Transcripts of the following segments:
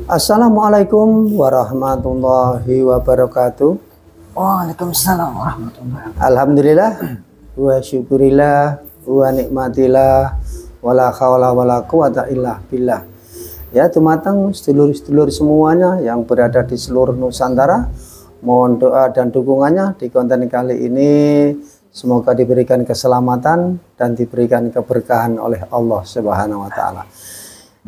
Assalamualaikum warahmatullahi wabarakatuh. Waalaikumsalam warahmatullahi wabarakatuh. Alhamdulillah wa syukurillah wa nikmatillah wala haula wala quwata illa billah. Ya teman-teman, sedulur-sedulur semuanya yang berada di seluruh Nusantara, mohon doa dan dukungannya di konten kali ini. Semoga diberikan keselamatan dan diberikan keberkahan oleh Allah Subhanahu wa taala.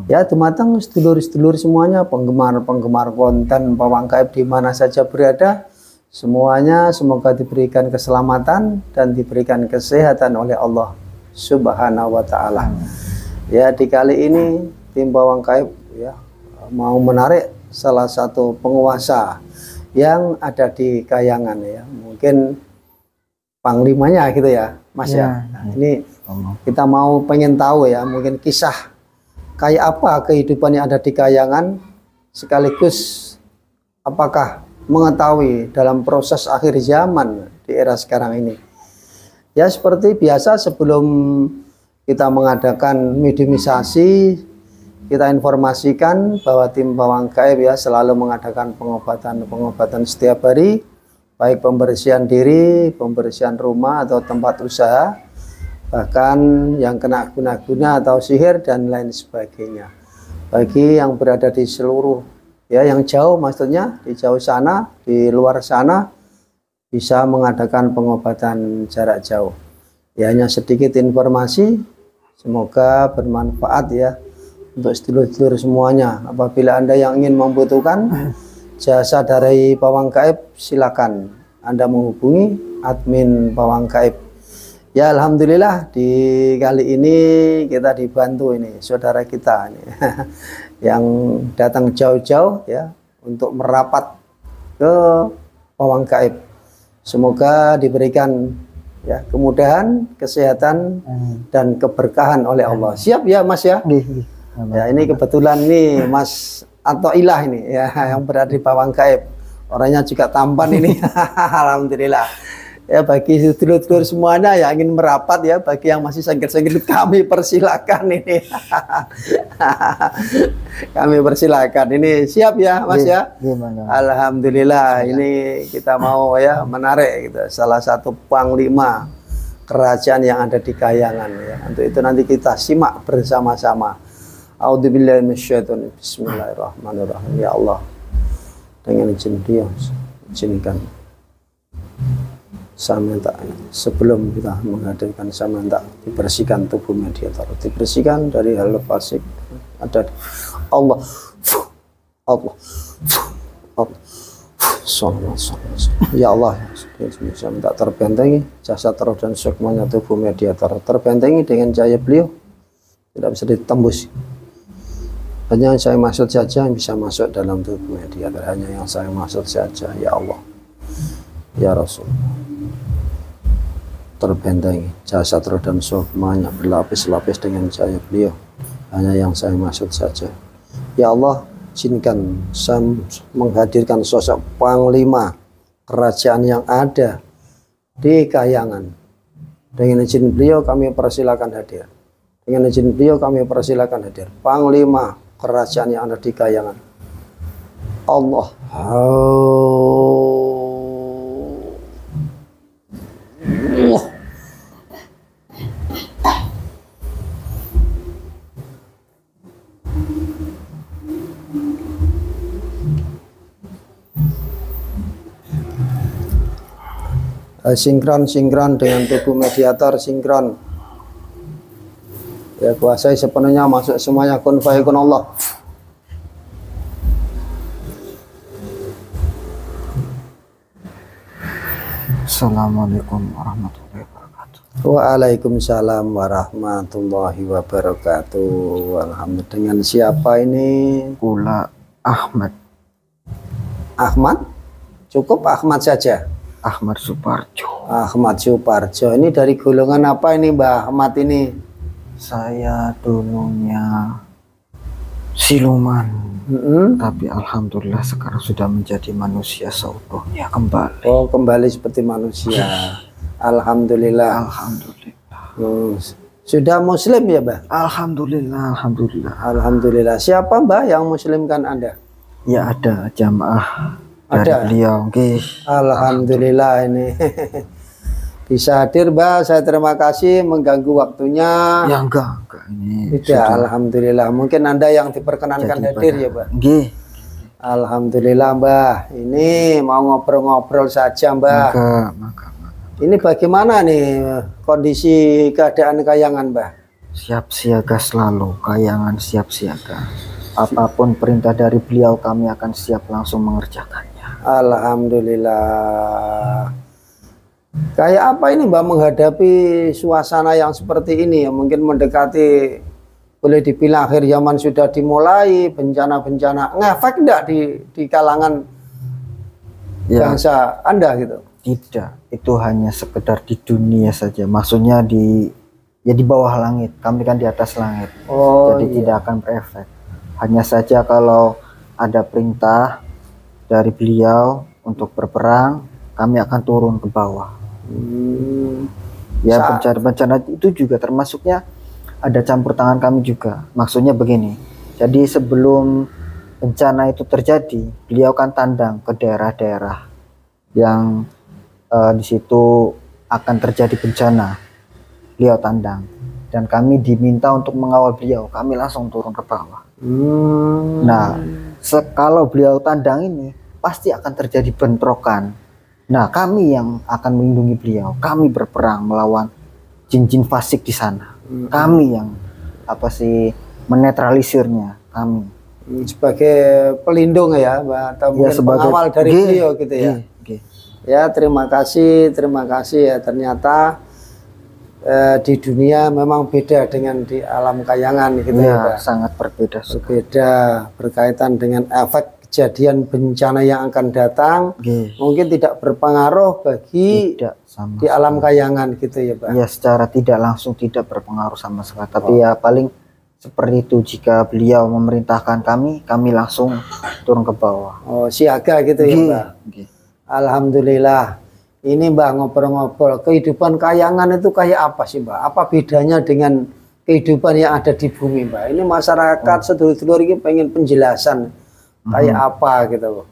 Ya teman-teman, sedulur-sedulur semuanya, penggemar-penggemar konten Pawang Gaib di mana saja berada, semuanya semoga diberikan keselamatan dan diberikan kesehatan oleh Allah Subhanahu wa taala. Ya, di kali ini tim Pawang Gaib ya mau menarik salah satu penguasa yang ada di Kayangan ya. Mungkin panglimanya gitu ya, Mas ya. Nah, ini kita mau pengen tahu ya, mungkin kisah kayak apa kehidupan yang ada di Kayangan, sekaligus apakah mengetahui dalam proses akhir zaman di era sekarang ini. Ya seperti biasa, sebelum kita mengadakan mediumisasi, kita informasikan bahwa tim Pawang Gaib ya selalu mengadakan pengobatan setiap hari, baik pembersihan diri, pembersihan rumah atau tempat usaha, bahkan yang kena guna-guna atau sihir dan lain sebagainya. Bagi yang berada di seluruh ya yang jauh, maksudnya di jauh sana, di luar sana, bisa mengadakan pengobatan jarak jauh. Ya, hanya sedikit informasi, semoga bermanfaat ya untuk sedulur-sedulur semuanya. Apabila Anda yang ingin membutuhkan jasa dari Pawang Gaib, silakan Anda menghubungi admin Pawang Gaib. Ya alhamdulillah, di kali ini kita dibantu ini saudara kita ini yang datang jauh-jauh ya untuk merapat ke Pawang Gaib. Semoga diberikan ya kemudahan, kesehatan dan keberkahan oleh Allah. Siap ya Mas ya? Ya ini kebetulan nih Mas Athoillah ini ya yang berada di Pawang Gaib. Orangnya juga tampan ini. Alhamdulillah. Ya bagi sedulur-sedulur semuanya yang ingin merapat ya, bagi yang masih sengit-sengit kami persilakan ini. Kami persilakan ini, siap ya Mas ya? Gimana? Alhamdulillah, ini kita mau ya menarik gitu, salah satu panglima kerajaan yang ada di Kayangan ya. Untuk itu nanti kita simak bersama-sama. A'udzubillahi minasyaitonir rajim. Bismillahirrahmanirrahim. Ya Allah, dengan izin Dia izinkan saya minta sebelum kita menghadirkan, saya minta dibersihkan tubuh mediator, dibersihkan dari hal fasik ada Allah Allah ya Allah, saya minta terbentengi jasad, roh dan sukmanya tubuh mediator, terbentengi dengan cahaya beliau, tidak bisa ditembus. Hanya yang saya maksud saja yang bisa masuk dalam tubuh mediator, hanya yang saya maksud saja. Ya Allah, ya Rasulullah, terbentengi jasad, roh dan sukmanya berlapis-lapis dengan cahaya beliau, hanya yang saya maksud saja. Ya Allah, izinkan saya menghadirkan sosok panglima kerajaan yang ada di Kayangan. Dengan izin beliau kami persilakan hadir. Dengan izin beliau kami persilakan hadir. Panglima kerajaan yang ada di Kayangan. Allah. Sinkron dengan tubuh mediator, sinkron ya, kuasai sepenuhnya, masuk semuanya, kun fayakun Allah. Assalamualaikum warahmatullahi wabarakatuh. Waalaikumsalam warahmatullahi wabarakatuh. Alhamdulillah. Dengan siapa ini? Kula Ahmad. Ahmad? Cukup Ahmad saja? Ahmad Suparjo. Ahmad Suparjo. Ini dari golongan apa ini Mbah Ahmad ini? Saya dulunya siluman, tapi alhamdulillah sekarang sudah menjadi manusia seutuhnya kembali. Oh, kembali seperti manusia. Alhamdulillah. Alhamdulillah. Sudah muslim ya Mbah? Alhamdulillah, alhamdulillah. Alhamdulillah. Siapa Mbah yang muslimkan Anda? Ya ada jamaah dari Ada? beliau. Oke. Alhamdulillah ini bisa hadir, Mbah. Saya terima kasih mengganggu waktunya. Ya enggak ini Tidak, sudah alhamdulillah. Mungkin Anda yang diperkenankan jadi hadir pada- ya, Mbah. Nggih. Alhamdulillah, Mbah. Ini mau ngobrol-ngobrol saja, Mbah. Maka. Ini bagaimana nih kondisi keadaan Kayangan, Mbah? Siap siaga selalu, Kayangan siap siaga. Apapun perintah dari beliau kami akan siap langsung mengerjakannya. Alhamdulillah. Kayak apa ini, Mbak, menghadapi suasana yang seperti ini ya? Mungkin mendekati, boleh dibilang akhir zaman sudah dimulai, bencana-bencana ngefek enggak di kalangan Ya, bangsa Anda gitu? tidak, itu hanya sekedar di dunia saja. Maksudnya di bawah langit. Kami kan di atas langit. Oh, Jadi tidak akan berefek. Hanya saja kalau ada perintah dari beliau untuk berperang, kami akan turun ke bawah. Ya, bencana-bencana itu juga termasuknya ada campur tangan kami juga. Maksudnya begini. Jadi sebelum bencana itu terjadi, beliau kan tandang ke daerah-daerah yang di situ akan terjadi bencana. Beliau tandang dan kami diminta untuk mengawal beliau. Kami langsung turun ke bawah. Nah, kalau beliau tandang ini pasti akan terjadi bentrokan. Nah, kami yang akan melindungi beliau. Kami berperang melawan jin-jin fasik di sana. Kami yang menetralisirnya. Kami sebagai pelindung ya, Mbak, atau mungkin sebagai pengawal dari beliau gitu ya. Ya, terima kasih ya. Ternyata di dunia memang beda dengan di alam Kayangan gitu ya, Pak. Sangat berbeda. Berbeda berkaitan dengan efek kejadian bencana yang akan datang. Mungkin tidak berpengaruh bagi di alam Kayangan gitu ya, Pak. Ya, secara tidak langsung tidak berpengaruh sama sekali. Tapi ya paling seperti itu, jika beliau memerintahkan kami langsung turun ke bawah. Oh, siaga gitu ya, Pak. Alhamdulillah. Ini, Mbak, ngobrol-ngobrol, kehidupan Kayangan itu kayak apa sih, Mbak? Apa bedanya dengan kehidupan yang ada di bumi, Mbak? Ini masyarakat sedulur-sedulur ini pengen penjelasan kayak apa gitu.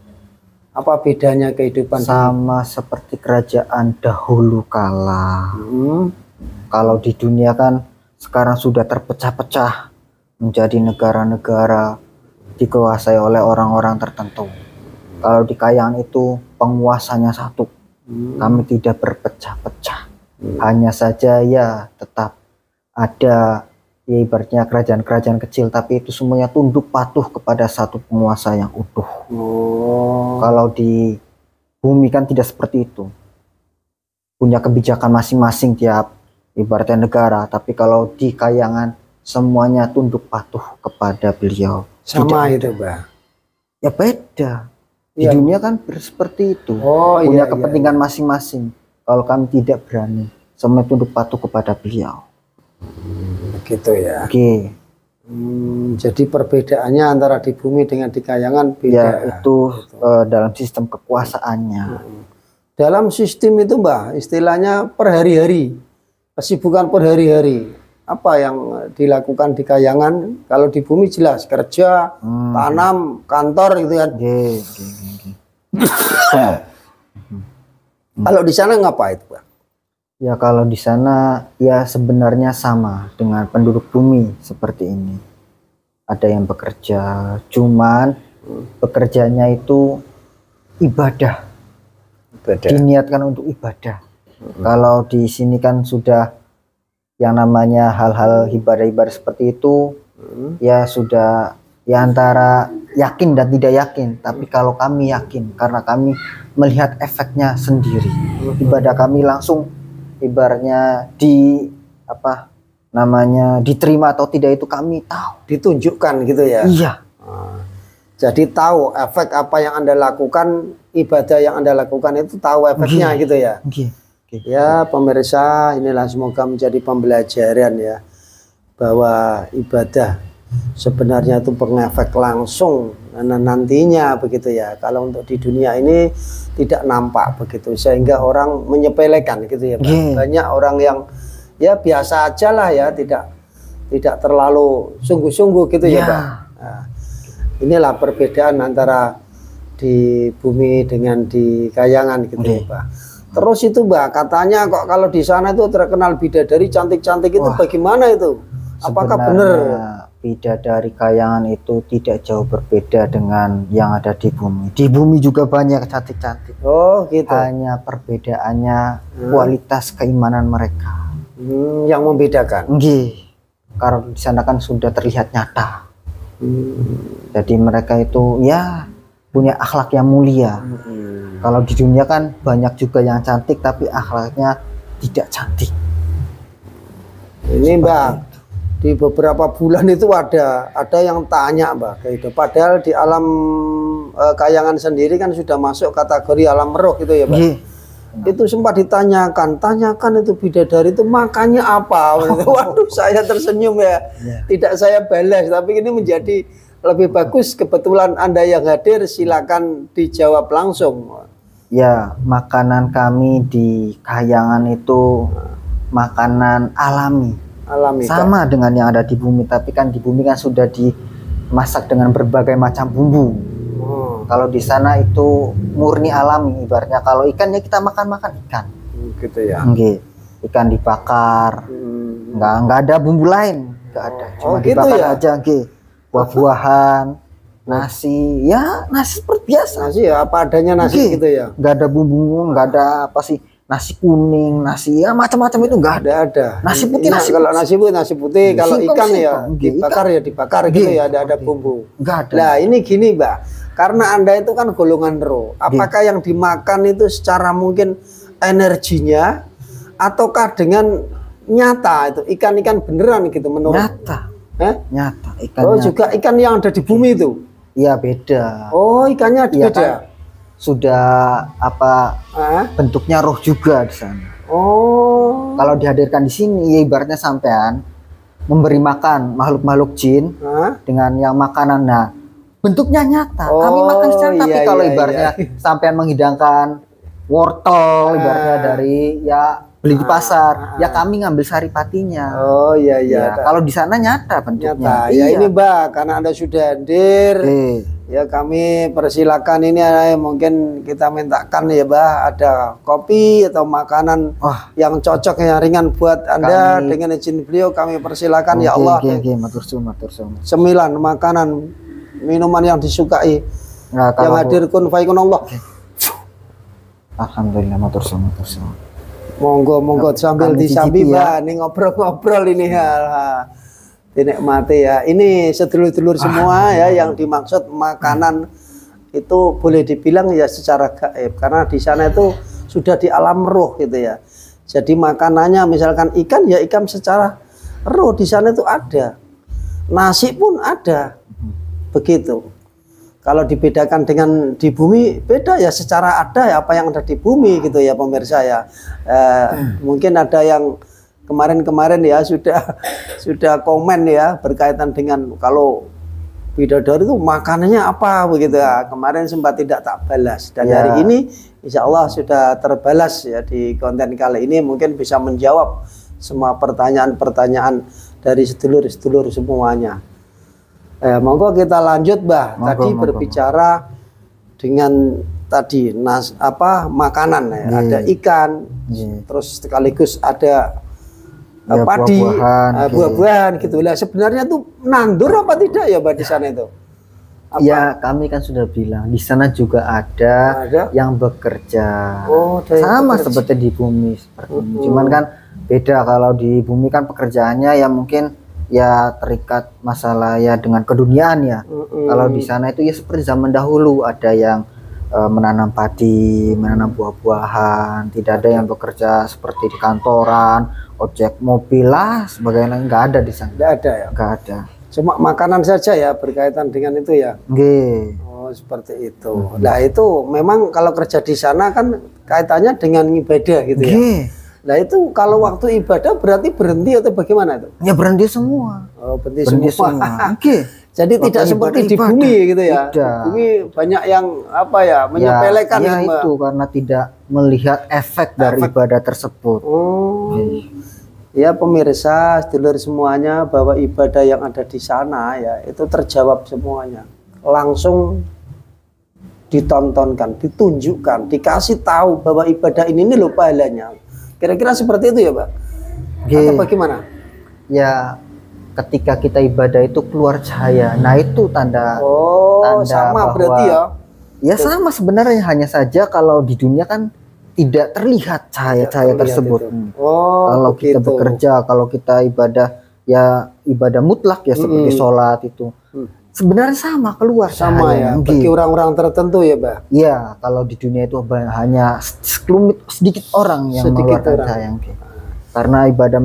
Apa bedanya kehidupan sama seperti kerajaan dahulu kala. Kalau di dunia kan sekarang sudah terpecah-pecah menjadi negara-negara dikuasai oleh orang-orang tertentu. Kalau di Kayangan itu penguasanya satu. Kami tidak berpecah-pecah. Hanya saja ya tetap ada ya ibaratnya kerajaan-kerajaan kecil, tapi itu semuanya tunduk patuh kepada satu penguasa yang utuh. Kalau di bumi kan tidak seperti itu. Punya kebijakan masing-masing tiap ibaratnya negara, tapi kalau di Kayangan semuanya tunduk patuh kepada beliau. Sama itu, Mbak? Ya beda. Di dunia kan seperti itu. Punya kepentingan masing-masing. Kalau kami tidak berani, semua tunduk patuh kepada beliau. Gitu ya. Jadi perbedaannya antara di bumi dengan di Kayangan beda. Ya, itu dalam sistem kekuasaannya. Dalam sistem itu, Mbak, istilahnya per hari-hari, kesibukan per hari-hari. Apa yang dilakukan di Kayangan? Kalau di bumi jelas kerja, tanam, kantor gitu kan. Kalau di sana ngapain, Pak? Ya, kalau di sana ya sebenarnya sama dengan penduduk bumi seperti ini. Ada yang bekerja, cuman bekerjanya itu ibadah. Diniatkan untuk ibadah. Kalau di sini kan sudah yang namanya hal-hal ibadah-ibadah seperti itu ya sudah ya antara yakin dan tidak yakin. Tapi kalau kami yakin karena kami melihat efeknya sendiri. Ibadah kami langsung ibaratnya diterima atau tidak itu kami tahu. Ditunjukkan gitu ya. Iya. Jadi tahu efek apa yang Anda lakukan, ibadah yang Anda lakukan itu tahu efeknya gitu ya. Ya, pemirsa, inilah semoga menjadi pembelajaran ya, bahwa ibadah sebenarnya itu pengefek langsung nantinya begitu ya. Kalau untuk di dunia ini tidak nampak begitu, sehingga orang menyepelekan gitu ya, Pak. Banyak orang yang ya biasa aja lah ya, tidak terlalu sungguh-sungguh gitu ya, Pak. Nah, inilah perbedaan antara di bumi dengan di Kayangan gitu ya, Pak. Terus itu Mbak, katanya kok kalau di sana itu terkenal bidadari cantik-cantik itu bagaimana itu? Apakah benar? Bidadari Kayangan itu tidak jauh berbeda dengan yang ada di bumi. Di bumi juga banyak cantik-cantik. Oh gitu. Hanya perbedaannya kualitas keimanan mereka. Yang membedakan. Nggih. Karena di sana kan sudah terlihat nyata. Jadi mereka itu ya punya akhlak yang mulia. Kalau di dunia kan banyak juga yang cantik tapi akhlaknya tidak cantik. Ini Mbak, di beberapa bulan itu ada yang tanya Mbak, gitu. Padahal di alam Kayangan sendiri kan sudah masuk kategori alam roh gitu ya Mbak. Itu sempat tanyakan itu bidadari itu makannya apa? Waduh, saya tersenyum ya. Tidak saya balas, tapi ini menjadi lebih bagus. Kebetulan Anda yang hadir, silakan dijawab langsung. Ya, makanan kami di Kayangan itu makanan alami. Sama dengan yang ada di bumi, tapi kan di bumi kan sudah dimasak dengan berbagai macam bumbu. Kalau di sana itu murni alami, ibaratnya kalau ikan ya kita makan ikan. Gitu ya. Ikan dibakar, nggak ada bumbu lain, nggak ada, cuma gitu dibakar ya? aja, buah-buahan, nasi, ya nasi seperti biasa. Nasi ya apa adanya nasi gitu ya. Nggak ada bumbu, nggak ada apa sih, nasi kuning, nasi ya macam-macam itu nggak ada. Nasi putih, kalau nasi putih, kalau ikan ya dibakar gitu ya, ada bumbu. Nggak ada. Nah ini gini Mbak, karena Anda itu kan golongan roh. Apakah yang dimakan itu secara mungkin energinya, ataukah dengan nyata itu ikan-ikan beneran gitu menurut? Nyata. Nyata ikan. Oh juga ikan yang ada di bumi itu? Iya beda. Oh ikannya beda. Kan, sudah apa bentuknya roh juga di sana. Oh. Kalau dihadirkan di sini, ya ibaratnya sampean memberi makan makhluk-makhluk jin dengan yang makanan. Nah, bentuknya nyata. Kami makan secara tapi kalau ibaratnya sampean menghidangkan wortel, ibaratnya dari ya beli di pasar, ya kami ngambil saripatinya. Oh iya. Kalau di sana nyata bentuknya. Ya ini Mbak, karena Anda sudah hadir. Ya kami persilakan ini mungkin kita mintakan ya Mbak, ada kopi atau makanan yang cocok yang ringan buat Anda dengan izin beliau kami persilakan ya Allah. Sembilan makanan minuman yang disukai yang hadir kun faikun Allah. Alhamdulillah matur suwun. Monggo sambil disambi Mbak, ini ngobrol-ngobrol ini dinikmati ya. Ini sedulur-sedulur semua ya, yang dimaksud makanan itu boleh dibilang ya secara gaib, karena di sana itu sudah di alam roh gitu ya. Jadi makanannya misalkan ikan ya ikan secara roh di sana itu ada. Nasi pun ada. Begitu. Kalau dibedakan dengan di bumi beda ya, secara ada ya apa yang ada di bumi gitu ya pemirsa ya. Mungkin ada yang kemarin ya sudah komen ya berkaitan dengan kalau bidadari itu makanannya apa begitu ya. Kemarin sempat tidak tak balas dan hari ini insya Allah sudah terbalas ya di konten kali ini, mungkin bisa menjawab semua pertanyaan-pertanyaan dari sedulur-sedulur semuanya. Monggo kita lanjut Mbah. Tadi berbicara dengan tadi makanan ya. Ada ikan, terus sekaligus ada padi, buah-buahan gitu. Lah sebenarnya tuh nandur apa tidak ya Mbak di sana itu? Ya kami kan sudah bilang di sana juga ada yang bekerja. Sama seperti di bumi seperti ini. Cuman kan beda, kalau di bumi kan pekerjaannya ya mungkin ya terikat masalah ya dengan keduniaan ya. Kalau di sana itu ya seperti zaman dahulu, ada yang menanam padi, menanam buah-buahan, tidak ada yang bekerja seperti di kantoran, ojek mobil lah sebagainya, nggak ada di sana. Nggak ada ya? Nggak ada. Cuma makanan saja ya berkaitan dengan itu ya. Oh seperti itu. Nah itu memang kalau kerja di sana kan kaitannya dengan ibadah gitu ya. Nah itu kalau waktu ibadah berarti berhenti atau bagaimana itu? Ya berhenti semua. Oh berhenti semua. Jadi waktu tidak seperti di bumi gitu ya. Di bumi banyak yang menyepelekan ya itu karena tidak melihat efek dari ibadah tersebut. Ya pemirsa, sedulur semuanya, bahwa ibadah yang ada di sana ya itu terjawab semuanya langsung ditontonkan, ditunjukkan, dikasih tahu bahwa ibadah ini loh pahalanya. Kira-kira seperti itu ya, Pak? Atau bagaimana? Ya, ketika kita ibadah itu keluar cahaya. Nah, itu tanda sama bahwa, berarti ya. Ya sama sebenarnya, hanya saja kalau di dunia kan tidak terlihat cahaya-cahaya tersebut. Kalau kita bekerja, kalau kita ibadah, ya ibadah mutlak ya seperti sholat itu. Sebenarnya sama keluar sama ya, bagi orang-orang tertentu ya, Pak. Iya, kalau di dunia itu hanya sedikit orang yang mengeluarkan cahaya. Karena ibadah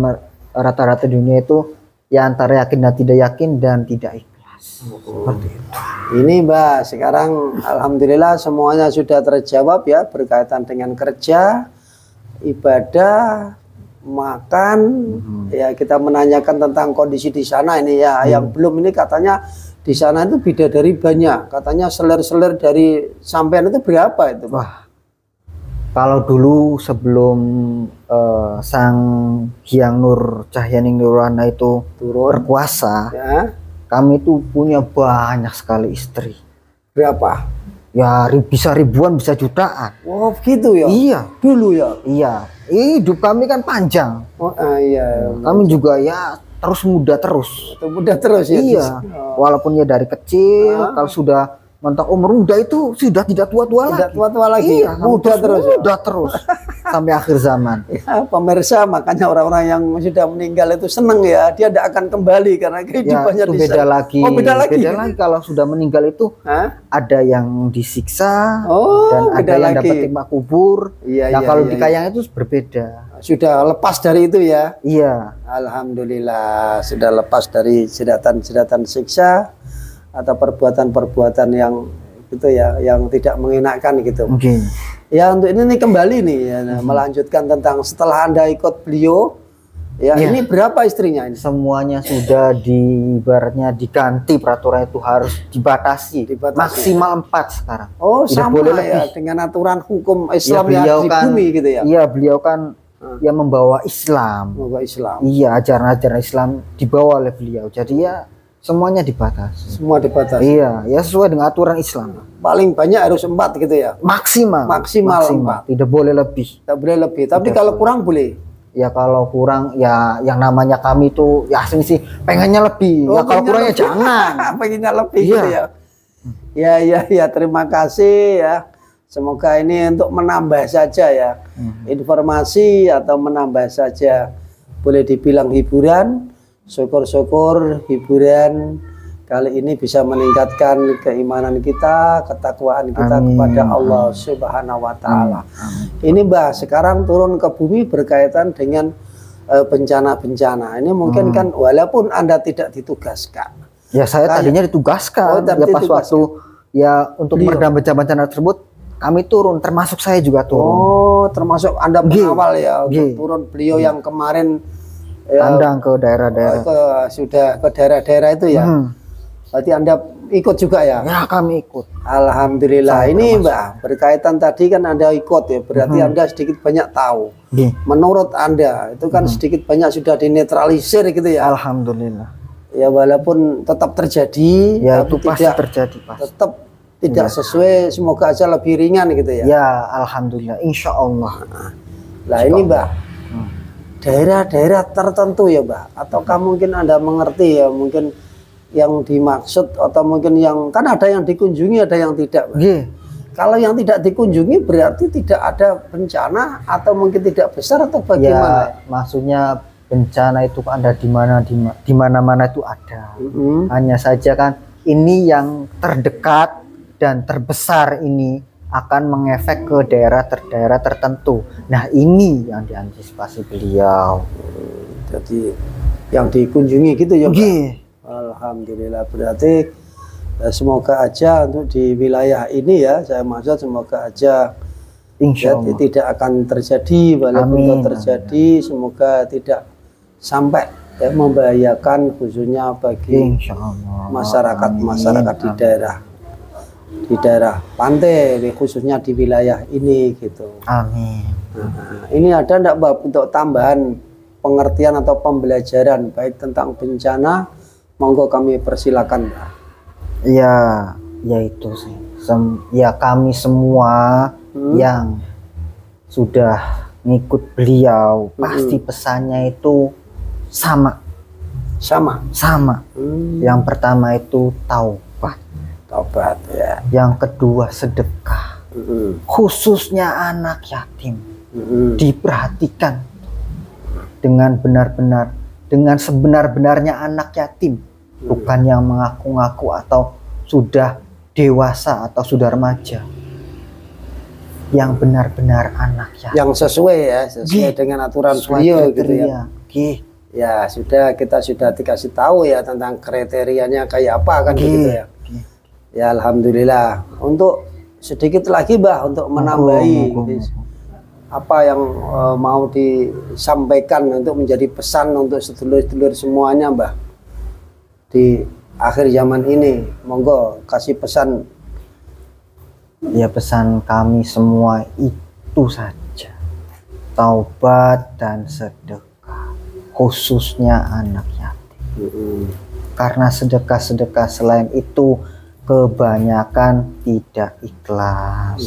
rata-rata dunia itu ya antara yakin dan tidak yakin dan tidak ikhlas. Seperti itu. Ini, Mbak, sekarang alhamdulillah semuanya sudah terjawab ya berkaitan dengan kerja, ibadah, makan. Ya, kita menanyakan tentang kondisi di sana ini ya. Yang belum ini katanya di sana itu bidadari banyak, katanya seler-seler dari sampean itu berapa itu, Pak? Wah, kalau dulu sebelum Sang Hyang Nur Cahyaning Nirwana itu berkuasa, ya, kami itu punya banyak sekali istri. Berapa? Ya bisa ribuan, bisa jutaan. Wow, gitu ya? Iya. Dulu ya? Iya. Hidup kami kan panjang. Iya. Kami juga ya terus muda terus. Muda terus ya? Iya. Walaupun ya dari kecil, kalau sudah mentok umur muda itu sudah tidak tua-tua lagi. Tidak tua-tua lagi. Iya, muda terus. Muda terus sampai akhir zaman. Ya, pemirsa, makanya orang-orang yang sudah meninggal itu seneng ya, dia tidak akan kembali karena kehidupannya ya, itu beda lagi. Oh, beda lagi. Beda lagi kalau sudah meninggal itu. Ada yang disiksa dan ada yang dapat timah kubur. Iya, nah, iya, kalau iya, di Kayang itu berbeda. Sudah lepas dari itu ya? Iya. Alhamdulillah sudah lepas dari jeratan-jeratan siksa atau perbuatan-perbuatan yang itu ya, yang tidak mengenakan gitu. Ya, untuk ini kembali nih ya, melanjutkan tentang setelah Anda ikut beliau ya, ini berapa istrinya ini? Semuanya sudah ibaratnya diganti, peraturan itu harus dibatasi. Maksimal 4 sekarang. Oh, tidak sama boleh ya lebih. Dengan aturan hukum Islam ya, yang di bumi gitu ya. Iya, beliau kan yang membawa Islam. Membawa Islam. Iya, ajaran-ajaran Islam dibawa oleh beliau. Jadi ya semuanya dibatasi. Semua dibatasi. Iya, ya sesuai dengan aturan Islam. Paling banyak harus 4 gitu ya. Maksimal. 4. Tidak boleh lebih. Tidak boleh lebih. Tapi kalau kurang boleh. Ya kalau kurang ya yang namanya kami tuh ya asli sih pengennya lebih. Ya kalau kurangnya jangan. Pengennya lebih gitu ya. Ya, terima kasih ya. Semoga ini untuk menambah saja ya. Informasi atau menambah saja. Boleh dibilang hiburan. Syukur-syukur hiburan kali ini bisa meningkatkan keimanan kita, ketakwaan kita kepada Allah Subhanahu wa Ta'ala. Ini Mbah, sekarang turun ke bumi berkaitan dengan bencana-bencana. Ini mungkin kan walaupun Anda tidak ditugaskan. Ya, saya tadinya ditugaskan. Ya pas waktu ya untuk meredam bencana-bencana tersebut kami turun, termasuk saya juga turun. Oh, termasuk Anda pengawal ya untuk turun. Beliau yang kemarin pandang ke daerah-daerah. Sudah ke daerah-daerah itu ya. Berarti Anda ikut juga ya? Ya, kami ikut. Alhamdulillah. Ini Mbak, berkaitan tadi kan Anda ikut ya. Berarti Anda sedikit banyak tahu. Menurut Anda itu kan sedikit banyak sudah dinetralisir gitu ya. Alhamdulillah. Ya, walaupun tetap terjadi. Ya, itu pasti terjadi. Tetap tidak sesuai. Semoga aja lebih ringan gitu ya. Ya, alhamdulillah. Insya Allah. Nah, ini Mbak. Daerah-daerah tertentu ya, Mbak, ataukah mungkin Anda mengerti ya, mungkin yang dimaksud atau mungkin yang kan ada yang dikunjungi, ada yang tidak, Mbak. Kalau yang tidak dikunjungi berarti tidak ada bencana atau mungkin tidak besar atau bagaimana? Ya, maksudnya bencana itu ada di mana-mana itu ada. Hanya saja kan ini yang terdekat dan terbesar ini akan mengefek ke daerah tertentu. Nah, ini yang diantisipasi beliau. Jadi yang dikunjungi gitu ya, Pak? Alhamdulillah. Berarti semoga aja untuk di wilayah ini ya, saya maksud semoga aja insya Allah tidak akan terjadi, walaupun terjadi semoga tidak sampai membahayakan khususnya bagi masyarakat di daerah pantai, khususnya di wilayah ini gitu. Amin. Nah, ini ada enggak Mbak untuk tambahan pengertian atau pembelajaran baik tentang bencana? Monggo kami persilakan, Mbak. Ya, yaitu sih ya kami semua yang sudah ngikut beliau pasti pesannya itu sama. Yang pertama itu taubat ya. Yang kedua sedekah, khususnya anak yatim diperhatikan dengan benar-benar, dengan sebenar-benarnya anak yatim, bukan yang mengaku-ngaku atau sudah dewasa atau sudah remaja, yang benar-benar anak yatim, yang sesuai dengan aturan beliau gitu ya. Ya sudah, kita sudah dikasih tahu ya tentang kriterianya kayak apa kan begitu ya. Ya alhamdulillah. Untuk sedikit lagi Mbah untuk menambahi apa yang mau disampaikan untuk menjadi pesan untuk sedulur-sedulur semuanya Mbah di akhir zaman ini, monggo kasih pesan. Ya pesan kami semua itu saja, taubat dan sedekah, khususnya anak yatim. Karena sedekah-sedekah selain itu kebanyakan tidak ikhlas,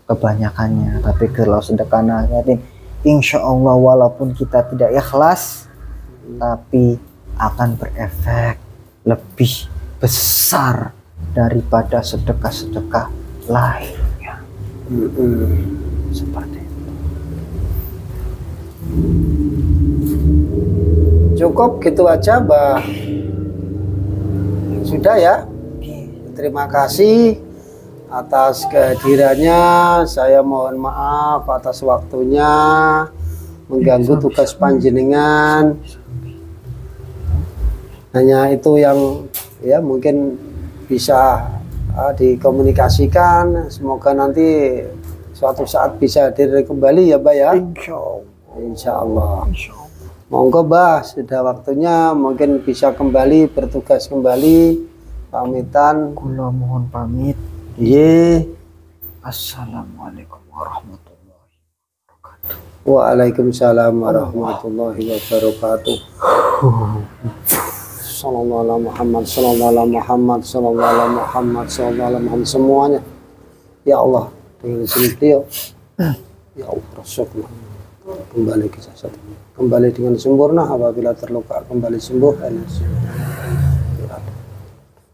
kebanyakannya. Tapi kalau sedekah anak yatim, insya Allah walaupun kita tidak ikhlas, tapi akan berefek lebih besar daripada sedekah-sedekah lainnya. Seperti itu. Cukup gitu aja Mbah. Sudah ya. Terima kasih atas kehadirannya. Saya mohon maaf atas waktunya mengganggu tugas panjenengan. Hanya itu yang ya mungkin bisa dikomunikasikan. Semoga nanti suatu saat bisa hadir kembali ya Mbah ya. Insya Allah. Monggo Mbah, sudah waktunya mungkin bisa kembali bertugas kembali. Pamitan. Kula mohon pamit. Assalamualaikum warahmatullahi wabarakatuh. Waalaikumsalam warahmatullahi wabarakatuh. Sallallahu ala Muhammad, sallallahu ala Muhammad, sallallahu ala Muhammad, sallallahu ala Muhammad semuanya. Ya Allah, dengan izin beliau. Ya Allah, Rasulullah kembali ke jasad, kembali dengan sempurna, apabila terluka kembali sembuh.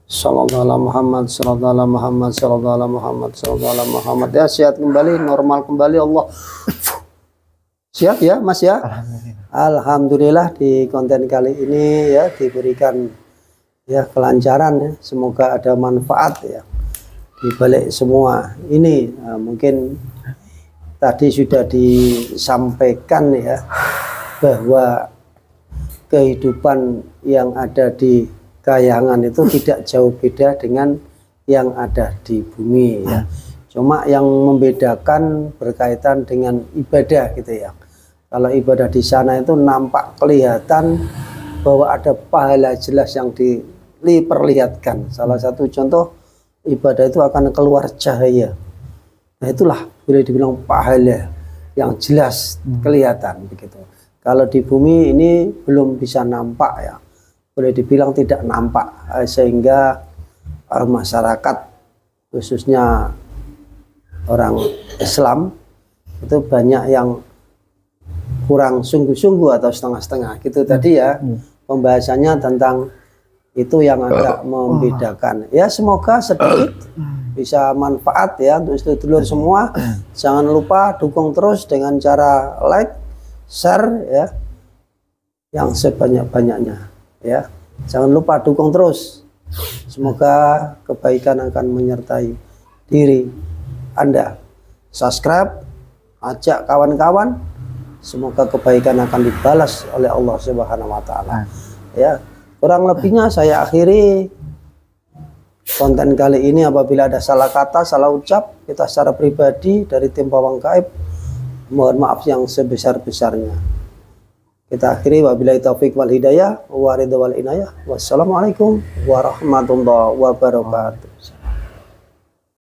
Sallallahu ala Muhammad, sallallahu ala Muhammad, sallallahu ala Muhammad, sallallahu ala Muhammad. Ya sehat kembali, normal kembali. Allah siap ya Mas ya. Alhamdulillah di konten kali ini ya diberikan ya kelancaran ya. Semoga ada manfaat ya di balik semua ini. Nah, mungkin tadi sudah disampaikan ya bahwa kehidupan yang ada di Kahyangan itu tidak jauh beda dengan yang ada di bumi ya. Cuma yang membedakan berkaitan dengan ibadah gitu ya. Kalau ibadah di sana itu nampak kelihatan bahwa ada pahala jelas yang diperlihatkan. Salah satu contoh ibadah itu akan keluar cahaya. Nah itulah boleh dibilang pahala yang jelas kelihatan begitu. Kalau di bumi ini belum bisa nampak ya, boleh dibilang tidak nampak, sehingga masyarakat khususnya orang Islam itu banyak yang kurang sungguh-sungguh atau setengah-setengah gitu tadi ya. Pembahasannya tentang itu yang agak membedakan ya. Semoga sedikit bisa manfaat ya untuk sedulur semua. Jangan lupa dukung terus dengan cara like, share ya, yang sebanyak-banyaknya ya. Jangan lupa dukung terus. Semoga kebaikan akan menyertai diri Anda. Subscribe, ajak kawan-kawan. Semoga kebaikan akan dibalas oleh Allah Subhanahu wa taala. Ya, kurang lebihnya saya akhiri konten kali ini. Apabila ada salah kata, salah ucap, kita secara pribadi dari tim Pawang Gaib mohon maaf yang sebesar-besarnya. Kita akhiri wabillahi taufik wal hidayah wa ridha wal inayah. Wassalamualaikum warahmatullahi wabarakatuh.